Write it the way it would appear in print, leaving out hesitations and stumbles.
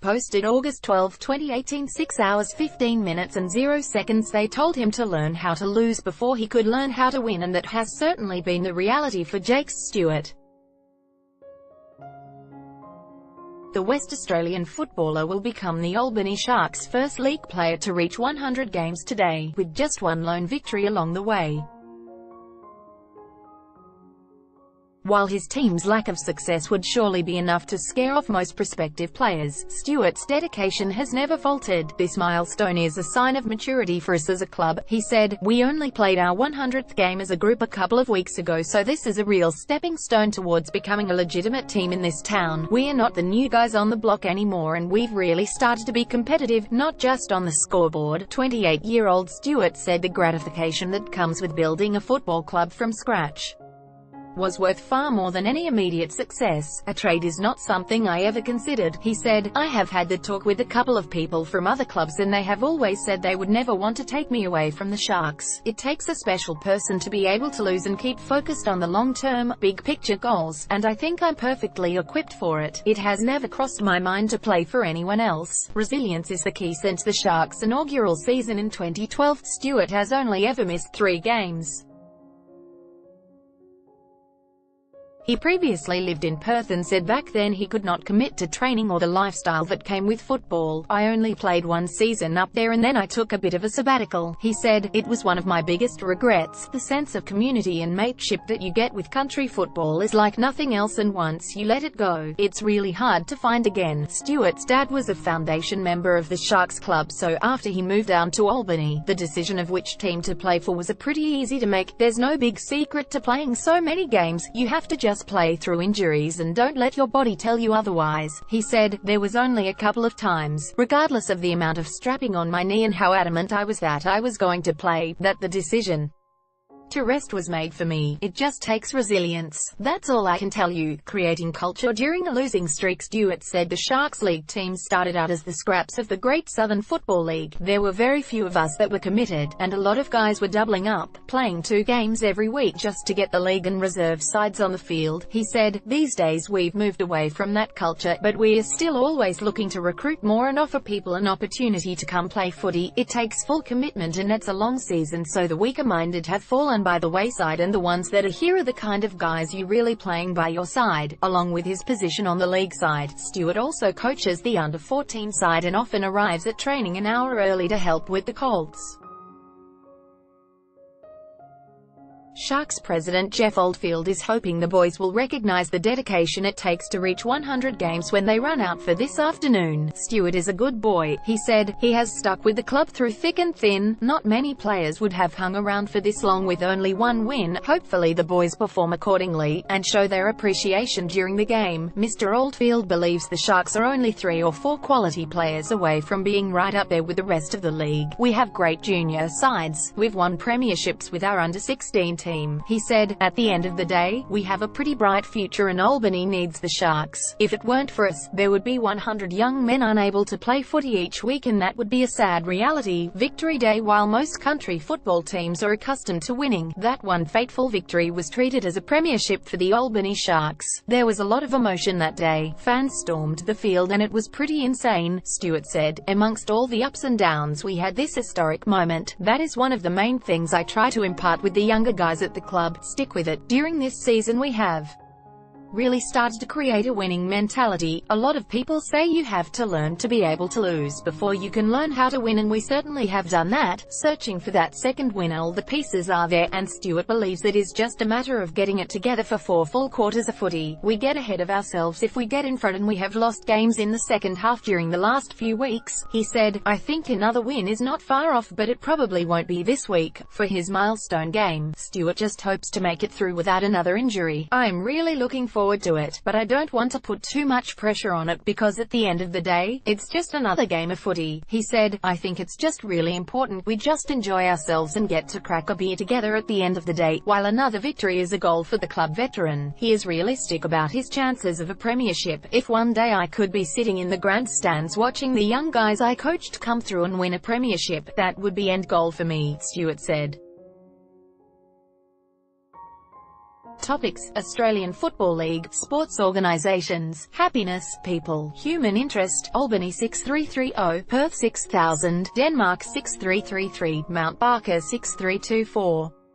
posted August 12, 2018, 6 hours 15 minutes and 0 seconds. They told him to learn how to lose before he could learn how to win, and that has certainly been the reality for Jake Stuart. The West Australian footballer will become the Albany Sharks' first league player to reach 100 games today, with just one lone victory along the way. While his team's lack of success would surely be enough to scare off most prospective players, Stewart's dedication has never faltered. "This milestone is a sign of maturity for us as a club," he said. "We only played our 100th game as a group a couple of weeks ago, so this is a real stepping stone towards becoming a legitimate team in this town. We are not the new guys on the block anymore, and we've really started to be competitive, not just on the scoreboard." 28-year-old Stewart said the gratification that comes with building a football club from scratch was worth far more than any immediate success. "A trade is not something I ever considered," he said. "I have had the talk with a couple of people from other clubs, and they have always said they would never want to take me away from the Sharks. It takes a special person to be able to lose and keep focused on the long-term, big-picture goals, and I think I'm perfectly equipped for it. It has never crossed my mind to play for anyone else." Resilience is the key. Since the Sharks' inaugural season in 2012, Stewart has only ever missed 3 games. He previously lived in Perth and said back then he could not commit to training or the lifestyle that came with football. "I only played 1 season up there and then I took a bit of a sabbatical," he said. "It was one of my biggest regrets. The sense of community and mateship that you get with country football is like nothing else, and once you let it go, it's really hard to find again." Stewart's dad was a foundation member of the Sharks club, so after he moved down to Albany, the decision of which team to play for was pretty easy to make. "There's no big secret to playing so many games. You have to just play through injuries and don't let your body tell you otherwise," he said. "There was only a couple of times, regardless of the amount of strapping on my knee and how adamant I was that I was going to play, that the decision to rest was made for me. It just takes resilience. That's all I can tell you." Creating culture during a losing streak, Stewart said the Sharks League team started out as the scraps of the Great Southern Football League. "There were very few of us that were committed, and a lot of guys were doubling up, playing 2 games every week just to get the league and reserve sides on the field," he said. "These days we've moved away from that culture, but we are still always looking to recruit more and offer people an opportunity to come play footy. It takes full commitment and it's a long season, so the weaker-minded have fallen by the wayside, and the ones that are here are the kind of guys you really playing by your side." Along with his position on the league side, Stewart also coaches the under-14 side and often arrives at training an hour early to help with the Colts. Sharks president Jeff Oldfield is hoping the boys will recognize the dedication it takes to reach 100 games when they run out for this afternoon. "Stewart is a good boy," he said. "He has stuck with the club through thick and thin. Not many players would have hung around for this long with only 1 win. Hopefully the boys perform accordingly, and show their appreciation during the game." Mr. Oldfield believes the Sharks are only 3 or 4 quality players away from being right up there with the rest of the league. "We have great junior sides. We've won premierships with our under-16 team," he said. "At the end of the day, we have a pretty bright future and Albany needs the Sharks. If it weren't for us, there would be 100 young men unable to play footy each week, and that would be a sad reality." Victory Day. While most country football teams are accustomed to winning, that one fateful victory was treated as a premiership for the Albany Sharks. "There was a lot of emotion that day. Fans stormed the field and it was pretty insane," Stewart said. "Amongst all the ups and downs, we had this historic moment. That is one of the main things I try to impart with the younger guys at the club. Stick with it. During this season we have really started to create a winning mentality. A lot of people say you have to learn to be able to lose before you can learn how to win, and we certainly have done that, searching for that second win. All the pieces are there, and Stewart believes it is just a matter of getting it together for 4 full quarters of footy. We get ahead of ourselves if we get in front, and we have lost games in the second half during the last few weeks," he said. "I think another win is not far off, but it probably won't be this week." For his milestone game, Stewart just hopes to make it through without another injury. "I'm really looking forward to it, but I don't want to put too much pressure on it because at the end of the day, it's just another game of footy," he said. "I think it's just really important we just enjoy ourselves and get to crack a beer together at the end of the day." While another victory is a goal for the club veteran, he is realistic about his chances of a premiership. "If one day I could be sitting in the grandstands watching the young guys I coached come through and win a premiership, that would be end goal for me," Stewart said. Topics: Australian Football League, sports organisations, happiness, people, human interest, Albany 6330, Perth 6000, Denmark 6333, Mount Barker 6324.